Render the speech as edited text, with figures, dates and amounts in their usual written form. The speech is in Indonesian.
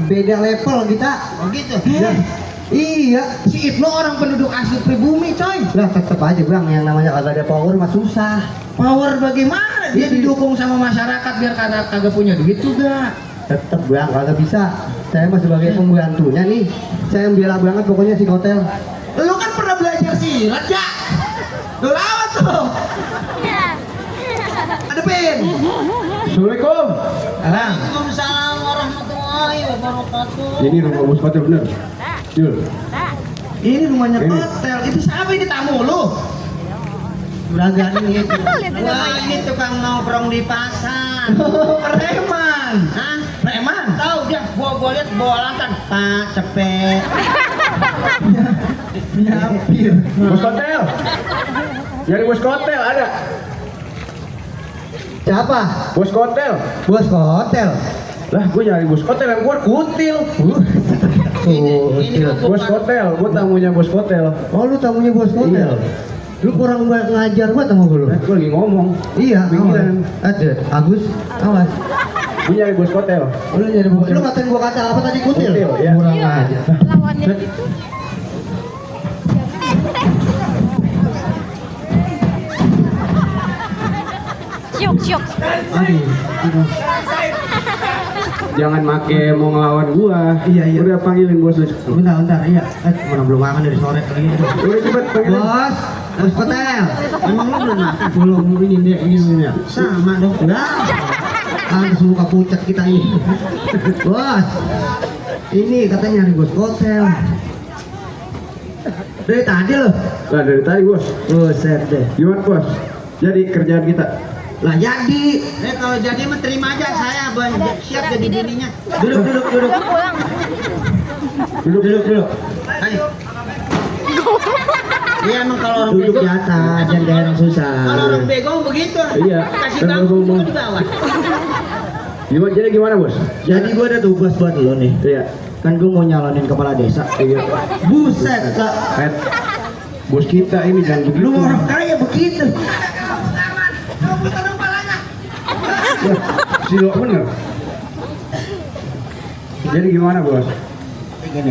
beda level kita. Oh gitu. Ya. Iya. Si Ibnu orang penduduk asli pribumi, coy. Lah tetep aja bang, yang namanya kagak ada power mah susah. Power bagaimana? Dia didukung sama masyarakat biar kagak punya duit juga. Tetep bang, kagak bisa. Saya mah sebagai pembantunya nih, saya bela banget pokoknya si hotel. Lu kan pernah belajar silat ya? Lu lama tuh. Ada pin. Assalamualaikum. Waalaikumsalam warahmatullahi wabarakatuh. Ini rumah bos hotel bener. Jul. Ini rumahnya Ini. hotel. Itu siapa ini tamu lu? Juragan ini. Wah, ini tukang nongkrong di pasar. Preman. Hah? Preman? Tahu dia, gua lihat bawa lantan. Pak, cepet. Nyapir. Bos hotel. Nyari bos hotel ada. Siapa? Bos hotel. Bos hotel. Lah, gue nyari bos hotel yang gue kutil. Ini Bos hotel, gue tamunya bos hotel. Oh lu tamunya bos hotel? Iya. Lu kurang ngajar banget sama gue lu. Gue lagi ngomong. Iya, awas. Pikiran. Ada, Agus, awas. Gue nyari bos hotel. Lu nyari bos. Lu ngatain gua kata apa tadi kutil? Kutil, iya. Kurang ajar. Lawannya syuk. Aduh. Jangan make mau ngelawan gua. Iya. Udah panggilin bos lu. Bentar, iya. Mana belum makan dari sore lagi. Udah cepet panggilin. Bos hotel. Emang lu belum makan? Belum ini ya. Sama dong. Enggak. Langsung muka pucat kita ini. Bos. Ini katanya nyari bos hotel. Dari tadi loh. Lah dari tadi bos. Buset deh. Gimana bos? Jadi kerjaan kita. Lah jadi. kalau jadi mah terima aja saya siap jadi bininya. Duduk. pulang. Duduk. Ayo. Iya emang kalau orang Duduk bego. di atas, jangan daerah susah. Kalau orang bego begitu. Iya. Kasih Dan bangku ngomong. di bawah. Gimana bos? Jadi gua ada tugas buat lo nih. Iya. Kan gua mau nyalonin kepala desa. Iya. Buset, Kak. Bos kita ini jangan begitu. Lu orang kaya begitu. Ya, silo bener. Jadi gimana bos? Gini,